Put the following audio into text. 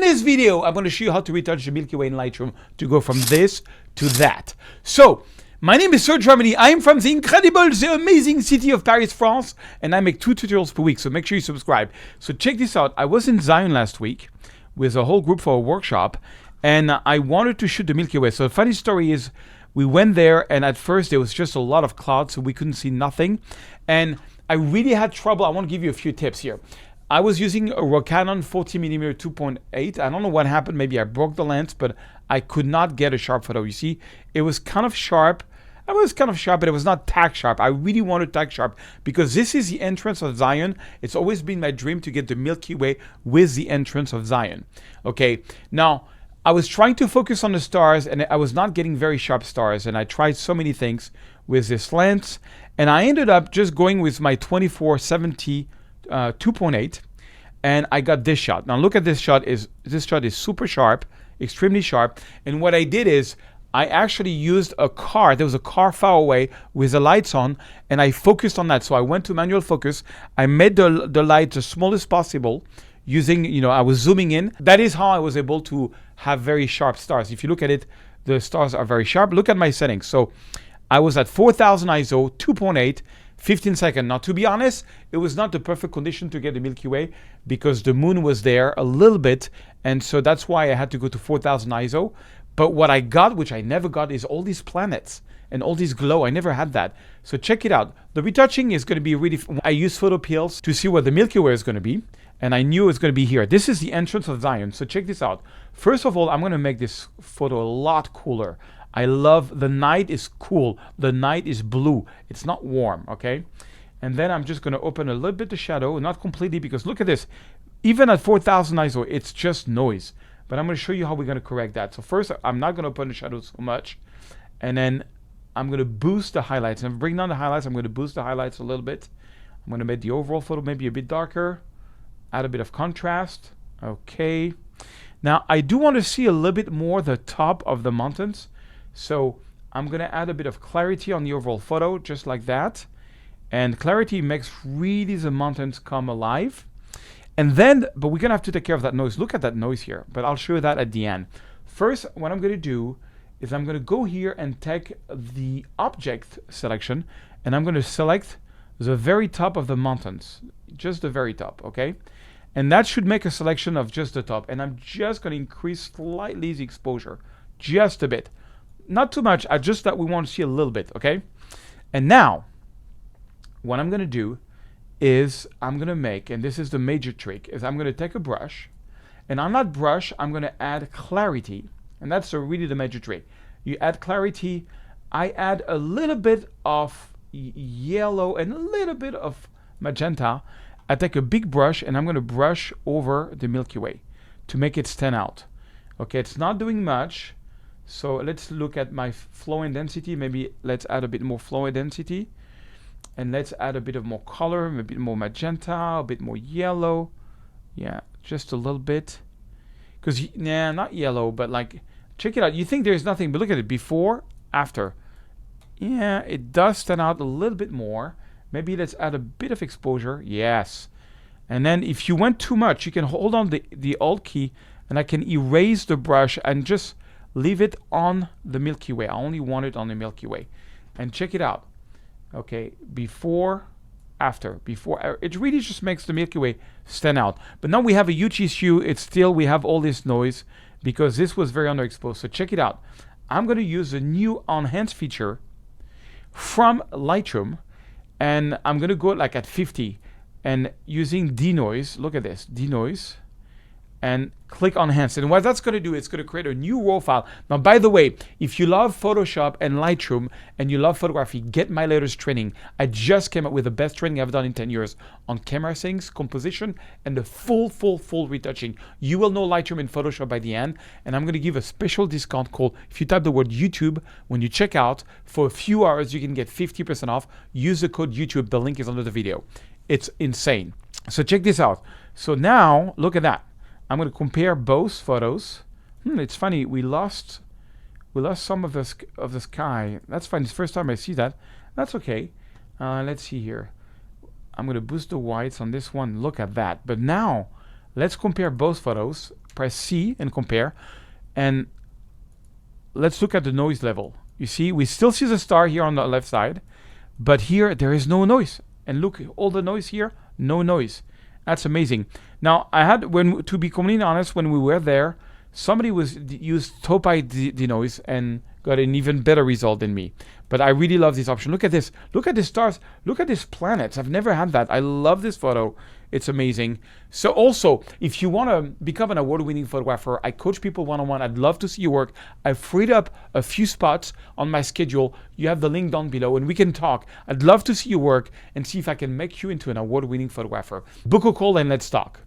this video, I'm going to show you how to retouch the Milky Way in Lightroom to go from this to that. So, my name is Serge Ramelli. I am from the incredible, the amazing city of Paris, France, and I make 2 tutorials per week, so make sure you subscribe. So check this out. I was in Zion last week with a whole group for a workshop, and I wanted to shoot the Milky Way. So the funny story is, we went there, and at first there was just a lot of clouds, so we couldn't see nothing. And I really had trouble. I want to give you a few tips here. I was using a Canon 40mm 2.8. I don't know what happened. Maybe I broke the lens, but I could not get a sharp photo. You see, it was kind of sharp. It was kind of sharp, but it was not tack sharp. I really wanted tack sharp because this is the entrance of Zion. It's always been my dream to get the Milky Way with the entrance of Zion. Okay, now I was trying to focus on the stars, and I was not getting very sharp stars, and I tried so many things with this lens, and I ended up just going with my 24-70 2.8, and I got this shot. Now look at this shot. This shot is super sharp, extremely sharp, and what I did is I actually used a car. There was a car far away with the lights on, and I focused on that. So I went to manual focus. I made the light the smallest possible using, I was zooming in. That is how I was able to have very sharp stars. If you look at it, the stars are very sharp. Look at my settings. So I was at 4000 ISO, 2.8, 15 seconds. Now, to be honest, it was not the perfect condition to get the Milky Way because the moon was there a little bit, and so that's why I had to go to 4000 ISO. But what I got, which I never got, is all these planets and all these glow. I never had that. So check it out. The retouching is going to be really I use photo pills to see where the Milky Way is going to be, and I knew it was going to be here. This is the entrance of Zion. So check this out. First of all, I'm going to make this photo a lot cooler. I love the night is cool. The night is blue. It's not warm, okay? And then I'm just going to open a little bit the shadow, not completely, because look at this. Even at 4000 ISO, it's just noise. But I'm going to show you how we're going to correct that. So first, I'm not going to open the shadows so much. And then I'm going to boost the highlights. And bring down the highlights. I'm going to boost the highlights a little bit. I'm going to make the overall photo maybe a bit darker. Add a bit of contrast. Okay. Now, I do want to see a little bit more the top of the mountains. So I'm going to add a bit of clarity on the overall photo, just like that. And clarity makes really the mountains come alive. And then, but we're going to have to take care of that noise. Look at that noise here, but I'll show you that at the end. First, what I'm going to do is I'm going to go here and take the object selection, and I'm going to select the very top of the mountains, just the very top, okay? And that should make a selection of just the top. And I'm just going to increase slightly the exposure, just a bit. Not too much, just that we want to see a little bit, okay? And now, what I'm going to do is I'm going to make, and this is the major trick, is I'm going to take a brush, and on that brush, I'm going to add clarity. And that's really the major trick. You add clarity, I add a little bit of yellow and a little bit of magenta. I take a big brush, and I'm going to brush over the Milky Way to make it stand out. Okay, it's not doing much. So let's look at my flow and density. Maybe let's add a bit more flow and density. And let's add a bit of more color, a bit more magenta, a bit more yellow. Yeah, just a little bit. Because, nah, not yellow, but like, check it out. You think there's nothing, but look at it. Before, after. Yeah, it does stand out a little bit more. Maybe let's add a bit of exposure. Yes. And then if you went too much, you can hold on the Alt key, and I can erase the brush and just leave it on the Milky Way. I only want it on the Milky Way. And check it out. Okay, before, after, before, it really just makes the Milky Way stand out. But now we have a huge issue. It's still, we have all this noise because this was very underexposed. So check it out. I'm going to use a new enhance feature from Lightroom, and I'm going to go like at 50 and using denoise. Look at this, denoise, and click on enhance. And what that's going to do, it's going to create a new raw file. Now, by the way, if you love Photoshop and Lightroom and you love photography, get my latest training. I just came up with the best training I've done in 10 years on camera settings, composition, and the full retouching. You will know Lightroom and Photoshop by the end, and I'm going to give a special discount code. If you type the word YouTube, when you check out, for a few hours, you can get 50% off. Use the code YouTube. The link is under the video. It's insane. So check this out. So now, look at that. I'm going to compare both photos. It's funny, we lost some of the sky. That's fine. It's the first time I see that. That's okay. Let's see here. I'm going to boost the whites on this one. Look at that. But now Let's compare both photos. Press C and compare. And let's look at the noise level. You see, we still see the star here on the left side, but here there is no noise. And look, all the noise here, no noise. That's amazing. Now, I had, to be completely honest, when we were there, somebody used Topai denoise and got an even better result than me. But I really love this option. Look at this. Look at the stars. Look at these planets. I've never had that. I love this photo. It's amazing. So also, if you want to become an award-winning photographer, I coach people one-on-one. I'd love to see your work. I've freed up a few spots on my schedule. You have the link down below and we can talk. I'd love to see your work and see if I can make you into an award-winning photographer. Book a call and let's talk.